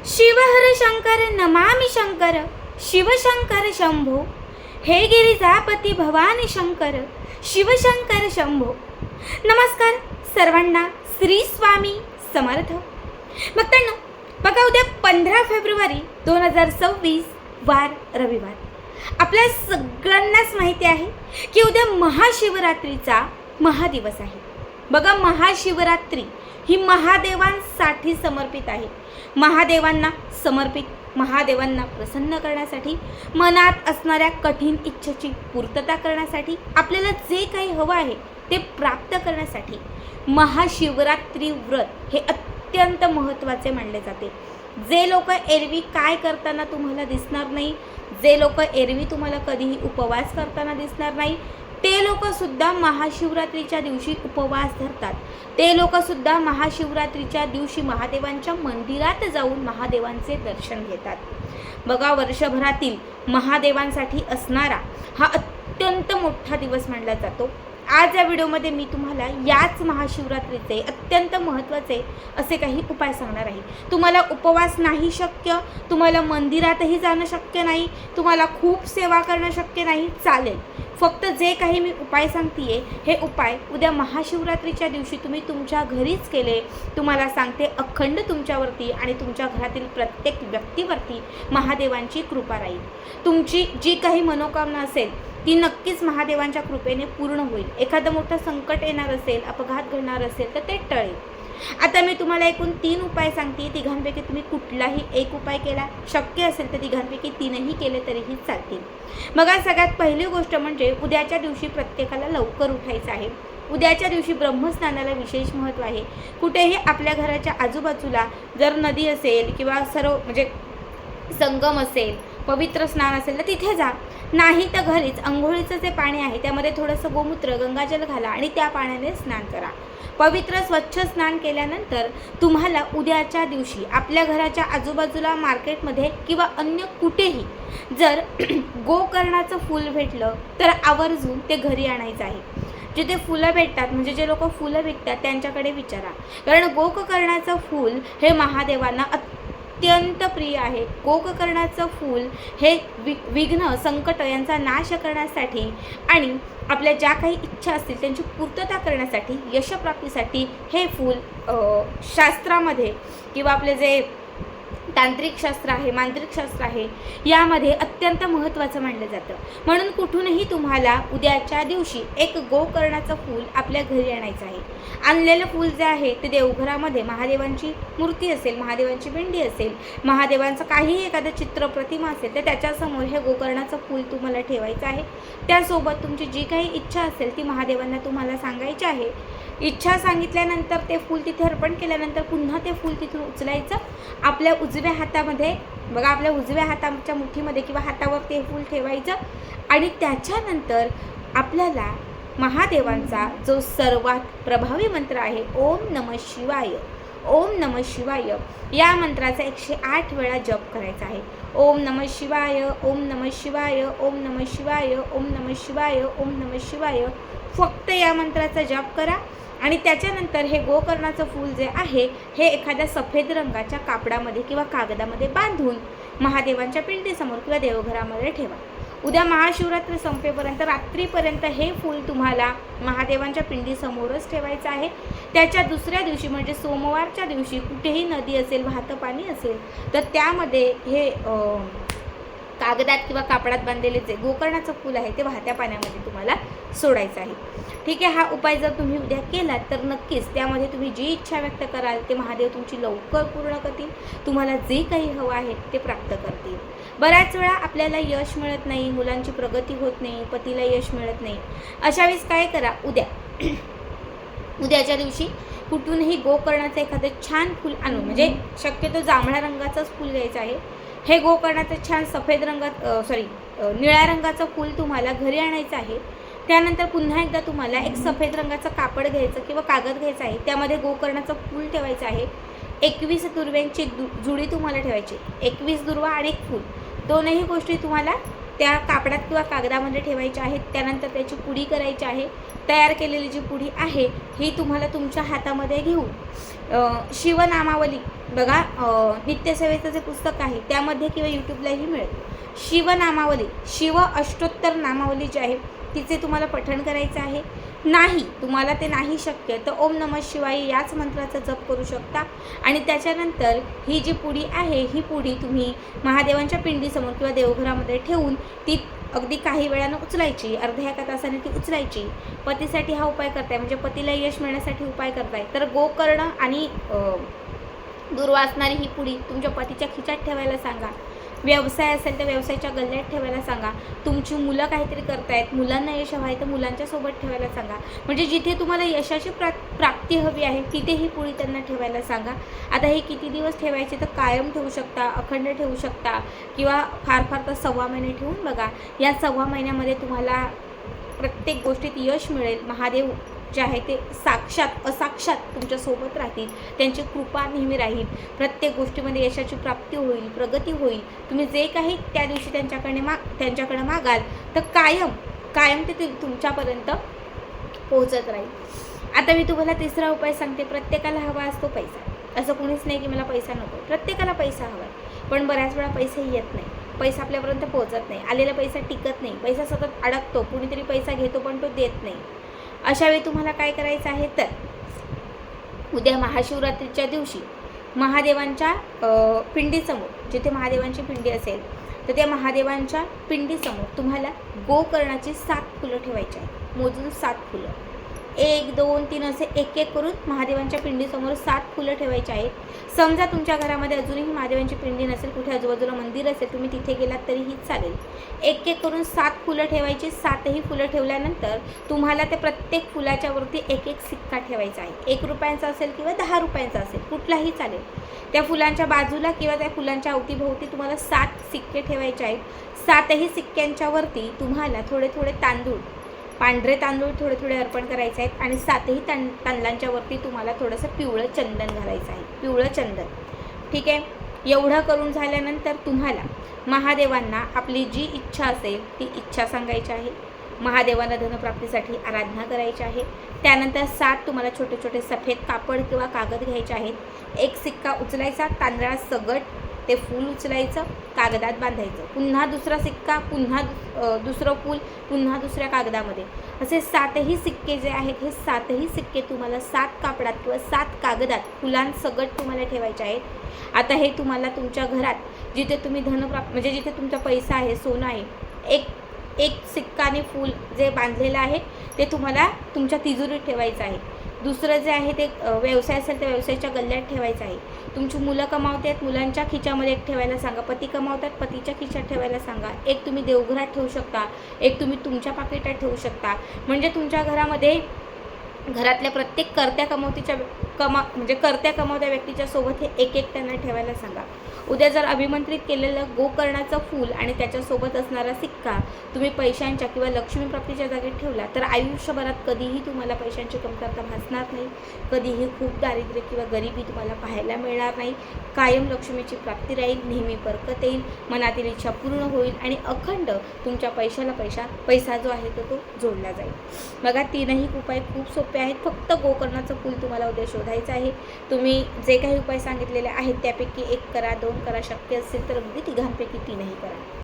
शिवहर शंकर नमामि शंकर, शिवशंकर शंभो, हे गिरिजापती भवानी शंकर, शिवशंकर शंभो. नमस्कार सर्वांना, श्री स्वामी समर्थ. भक्तांनो, बघा उद्या 15 फेब्रुवारी 2026 वार रविवार. आपल्या सगळ्यांनाच माहिती आहे की उद्या महाशिवरात्रीचा महादिवस आहे. बघा, महाशिवरात्री ही महादेवांसाठी समर्पित आहे. महादेवांना समर्पित, महादेवांना प्रसन्न करण्यासाठी, मनात असणाऱ्या कठीण इच्छेची पूर्तता करण्यासाठी, आपल्याला जे काही हवं आहे ते प्राप्त करण्यासाठी महाशिवरात्री व्रत हे अत्यंत महत्त्वाचे मानले जाते. जे लोक एरवी काय करताना तुम्हाला दिसणार नाही, जे लोक एरवी तुम्हाला कधीही उपवास करताना दिसणार नाही, ते लोकसुद्धा महाशिवरात्रीच्या दिवशी उपवास धरतात. ते लोकसुद्धा महाशिवरात्रीच्या दिवशी महादेवांच्या मंदिरात जाऊन महादेवांचे दर्शन घेतात. बघा, वर्षभरातील महादेवांसाठी असणारा हा अत्यंत मोठा दिवस मानला जातो. आज या व्हिडिओमध्ये मी तुम्हाला याच महाशिवरात्रीचे अत्यंत महत्त्वाचे असे काही उपाय सांगणार आहे. तुम्हाला उपवास नाही शक्य, तुम्हाला मंदिरातही जाणं शक्य नाही, तुम्हाला खूप सेवा करणं शक्य नाही, चालेल. फक्त जे काही मी उपाय सांगते हे उपाय उद्या महाशिवरात्रीच्या दिवशी तुम्ही तुमच्या घरीच केले, तुम्हाला सांगते अखंड तुमच्यावरती आणि तुमच्या घरातील प्रत्येक व्यक्तीवरती महादेवांची कृपा राहील. तुमची जी काही मनोकामना असेल ती नक्कीच महादेवांच्या कृपेने पूर्ण होईल. एखादं मोठं संकट येणार असेल, अपघात घडणार असेल तर ते टळेल. आता मी तुम्हाला एकूण 3 उपाय सांगते. तिघांपैकी तुम्ही कुठलाही एक उपाय केला, शक्य असेल तर तिघांपैकी 3ही केले तरीही चालतील. बघा, सगळ्यात पहिली गोष्ट म्हणजे उद्याच्या दिवशी प्रत्येकाला लवकर उठायचं आहे. उद्याच्या दिवशी ब्रह्मस्नानाला विशेष महत्त्व आहे. कुठेही आपल्या घराच्या आजूबाजूला जर नदी असेल किंवा म्हणजे संगम असेल, पवित्र स्नान असेल तर तिथे जा. नाही तर घरीच अंघोळीचं जे पाणी आहे त्यामध्ये थोडंसं गोमूत्र, गंगाजल घाला आणि त्या पाण्याने स्नान करा. पवित्र स्वच्छ स्नान केल्यानंतर तुम्हाला उद्याच्या दिवशी आपल्या घराच्या आजूबाजूला, मार्केटमध्ये किंवा अन्य कुठेही जर गोकर्णाचं फूल भेटलं तर आवर्जून ते घरी आणायचं आहे. जिथे फुलं भेटतात, म्हणजे जे लोक फुलं विकतात त्यांच्याकडे विचारा, कारण गोकर्णाचं फूल हे महादेवांना अत्यंत प्रिय आहे. गोकर्णाचं फूल हे विघ्न, संकट यांचा नाश करण्यासाठी आणि आपल्या ज्या काही इच्छा असतील त्यांची पूर्तता करण्यासाठी, यशप्राप्तीसाठी हे फूल शास्त्रामध्ये किंवा आपले जे तांत्रिक शास्त्र आहे, मांत्रिक शास्त्र आहे, यामध्ये अत्यंत महत्त्वाचं मानलं जातं. म्हणून कुठूनही तुम्हाला उद्याच्या दिवशी एक गोकर्णाचं फूल आपल्या घरी आणायचं आहे. आणलेलं फूल जे आहे ते देवघरामध्ये महादेवांची मूर्ती असेल, महादेवांची पिंडी असेल, महादेवांचं काहीही एखादं चित्र, प्रतिमा असेल तर त्याच्यासमोर हे गोकर्णाचं फूल तुम्हाला ठेवायचं आहे. त्यासोबत तुमची जी काही इच्छा असेल ती महादेवांना तुम्हाला सांगायची आहे. इच्छा सांगितल्यानंतर ते फूल तिथे अर्पण केल्यानंतर पुन्हा ते फूल तिथून उचलायचं. आपल्या उजव्या हातामध्ये, बघा, आपल्या उजव्या हाताच्या मुठीमध्ये किंवा हातावर ते फूल ठेवायचं आणि त्याच्यानंतर आपल्याला महादेवांचा जो सर्वात प्रभावी मंत्र आहे ओम नमः शिवाय, ओम नमः शिवाय, या मंत्राचा 108 वेळा जप करायचा आहे. ओम नमः शिवाय, ओम नमः शिवाय, ओम नमः शिवाय, ओम नमः शिवाय, ओम नमः शिवाय. फक्त या मंत्राचा जप करा आणि त्याच्यानंतर हे गोकर्णाचं फूल जे आहे हे एखाद्या सफेद रंगाच्या कापडामध्ये किंवा कागदामध्ये बांधून महादेवांच्या पिंडीसमोर किंवा देवघरामध्ये ठेवा. उद्या महाशिवरात्री संपेपर्यंत, रात्रीपर्यंत हे फूल तुम्हाला महादेवांच्या पिंडीसमोरच ठेवायचं आहे. त्याच्या दुसऱ्या दिवशी म्हणजे सोमवारच्या दिवशी कुठेही नदी असेल, वाहतं पाणी असेल तर त्यामध्ये हे कागदात किंवा कापडात बांधलेले जे गोकर्णाचं फूल आहे ते वाहत्या पाण्यामध्ये तुम्हाला सोडायचं आहे. ठीक आहे. हा उपाय जर तुम्ही उद्या केलात तर नक्कीच त्यामध्ये तुम्ही जी इच्छा व्यक्त कराल ते महादेव तुमची लवकर पूर्ण करतील. तुम्हाला जे काही हवं आहे ते प्राप्त करतील. बऱ्याच वेळा आपल्याला यश मिळत नाही, मुलांची प्रगती होत नाही, पतीला यश मिळत नाही. अशा वेळेस काय करा, उद्याच्या दिवशी कुठूनही गोकर्णाचं एखादं छान फूल आणून, म्हणजे शक्यतो जांभळ्या रंगाचंच फूल घ्यायचं आहे. हे गोकर्णाचं छान सफेद निळ्या रंगाचं फूल तुम्हाला घरी आणायचं आहे. त्यानंतर पुन्हा एकदा तुम्हाला एक सफेद रंगाचं कापड घ्यायचं किंवा कागद घ्यायचा आहे. त्यामध्ये गोकर्णाचं फूल ठेवायचं आहे. 21 दुर्व्यांची एक जुडी तुम्हाला ठेवायची. 21 दुर्वा आणि एक फूल, दोनही गोष्टी तुम्हाला त्या कापडात किंवा कागदामध्ये ठेवायच्या आहेत. त्यानंतर त्याची पुडी करायची आहे. तयार केलेली जी पुडी आहे ही तुम्हाला तुमच्या हातामध्ये घेऊन शिवनामावली बघा, नित्यसेवेचं जे पुस्तक आहे त्यामध्ये किंवा यूट्यूबलाही मिळेल. शिवनामावली, शिव अष्टोत्तर नामावली जी आहे तिचे तुम्हाला पठण करायचं आहे. नाही, तुम्हाला ते नाही शक्य तर ओम नमः शिवाय याच मंत्राचा जप करू शकता. आणि त्याच्यानंतर ही जी पुडी आहे ही पुडी तुम्ही महादेवांच्या पिंडीसमोर किंवा देवघरामध्ये ठेवून ती अगदी काही वेळानं उचलायची, अर्ध्या एका तासाने ती उचलायची. पतीसाठी हा उपाय करताय, म्हणजे पतीला यश मिळण्यासाठी उपाय करताय, तर गोकर्ण आणि दुर्वासणारी ही पुडी तुमच्या पतीच्या खिचात ठेवायला सांगा. व्यवसाय असेल तर व्यवसायाच्या गल्ल्यात ठेवायला सांगा. तुमची मुलं काहीतरी करतायत, मुलांना यश हवं आहे तर मुलांच्या सोबत ठेवायला सांगा. म्हणजे जिथे तुम्हाला यशाची प्राप्ती हवी आहे तिथे ही पुडी त्यांना ठेवायला सांगा. आता हे किती दिवस ठेवायचे तर कायम ठेवू शकता, अखंड ठेवू शकता, किंवा फार फार तर 6 महिने ठेवून बघा. या 6 महिन्यामध्ये तुम्हाला प्रत्येक गोष्टीत यश मिळेल. महादेव जे आहे ते साक्षात असाक्षात तुमच्यासोबत राहतील, त्यांची कृपा नेहमी राहील. प्रत्येक गोष्टीमध्ये यशाची प्राप्ती होईल, प्रगती होईल. तुम्ही जे काही त्या दिवशी त्यांच्याकडे मागाल तर कायम ते तुमच्यापर्यंत पोहोचत राहील. आता मी तुम्हाला तिसरा उपाय सांगते. प्रत्येकाला हवा असतो पैसा, असं कोणीच नाही की मला पैसा नको. प्रत्येकाला पैसा हवा आहे, पण बऱ्याच वेळा पैसे येत नाही, पैसा आपल्यापर्यंत पोहोचत नाही, आलेला पैसा टिकत नाही, पैसा सतत अडकतो, कुणीतरी पैसा घेतो पण तो देत नाही. अशा वेळी तुम्हाला काय करायचं आहे तर उद्या महाशिवरात्रीच्या दिवशी महादेवांच्या पिंडीसमोर, जिथे महादेवांची पिंडी असेल तर त्या महादेवांच्या पिंडीसमोर तुम्हाला गोकर्णाची 7 फुलं ठेवायची आहेत. मोजून 7 फुलं, 1 2 3 असे एक एक करून महादेवांच्या पिंडीसमोर 7 फुलं ठेवायची आहेत. समजा तुमच्या घरामध्ये अजूनही महादेवांची पिंडी नसेल, कुठे आजूबाजूला मंदिर असेल, तुम्ही तिथे गेलात तरीही चालेल. एक एक करून 7 फुलं ठेवायची. 7ही फुलं ठेवल्यानंतर तुम्हाला ते प्रत्येक फुलाच्या वरती एक एक सिक्का ठेवायचा आहे. 1 रुपयांचा असेल किंवा 10 रुपयांचा असेल, कुठलाही चालेल. त्या फुलांच्या बाजूला किंवा त्या फुलांच्या अवतीभोवती तुम्हाला 7 सिक्के ठेवायचे आहेत. 7ही सिक्क्यांच्या वरती तुम्हाला थोडे थोडे तांदूळ, पांढरे तांदूळ थोडे थोडे अर्पण करायचे आहेत. आणि 7ही तांदळांच्या वरती तुम्हाला थोडंसं पिवळं चंदन घालायचं आहे, पिवळं चंदन. ठीक आहे. एवढं करून झाल्यानंतर तुम्हाला महादेवांना आपली जी इच्छा असेल ती इच्छा सांगायची आहे. महादेवांना धनप्राप्तीसाठी आराधना करायची आहे. त्यानंतर 7 तुम्हाला छोटे छोटे सफेद कापड किंवा कागद घ्यायचे आहेत. एक सिक्का उचलायचा, तांदळात सगट ते फूल उचलायचं, कागदात बांधायचं. पुन्हा दुसरा सिक्का, पुन्हा दुसरं फूल, पुन्हा दुसऱ्या कागदामध्ये. असे 7ही सिक्के जे आहेत हे 7ही सिक्के तुम्हाला 7 कापडात किंवा 7 कागदात फुलांसकट तुम्हाला ठेवायचे आहेत. आता हे तुम्हाला तुमच्या घरात जिथे तुम्ही म्हणजे जिथे तुमचा पैसा आहे, सोनं आहे, एक सिक्काने फूल जे बांधलेलं आहे ते तुम्हाला तुमच्या तिजोरीत ठेवायचं आहे. दुसरं जे आहे ते व्यवसाय असेल तर व्यवसायाच्या गल्ल्यात ठेवायचं आहे. तुमची मुलं कमावत आहेत, मुलांच्या खिच्यामध्ये एक ठेवायला सांगा. पती कमावतात, पतीच्या खिच्यात ठेवायला सांगा. एक तुम्ही देवघरात ठेवू शकता, एक तुम्ही तुमच्या पाकिटात ठेवू शकता. म्हणजे तुमच्या घरामध्ये घरातल्या प्रत्येक कर्त्या कमावत्या व्यक्तीच्या सोबत हे एक एक त्यांना ठेवायला सांगा. उद्या जर अभिमंत्रित केलेलं गोकर्णाचं फूल आणि त्याच्यासोबत असणारा सिक्का तुम्ही पैशांच्या किंवा लक्ष्मीप्राप्तीच्या जागेत ठेवला तर आयुष्यभरात कधीही तुम्हाला पैशांची कमतरता भासणार नाही, कधीही खूप दारिद्र्य किंवा गरिबी तुम्हाला पाहायला मिळणार नाही. कायम लक्ष्मीची प्राप्ती राहील, नेहमी बरकत येईल, मनातील इच्छा पूर्ण होईल आणि अखंड तुमच्या पैशाला पैसा जो आहे तो जोडला जाईल. बघा, 3ही उपाय खूप सोपे आहेत. फक्त गोकर्णाचं फूल तुम्हाला उद्या शोधायचं आहे. तुम्ही जे काही उपाय सांगितलेले आहेत त्यापैकी 1 करा, 2 करा, शक्य असेल तर अगदी 3पैकी 3ही करा.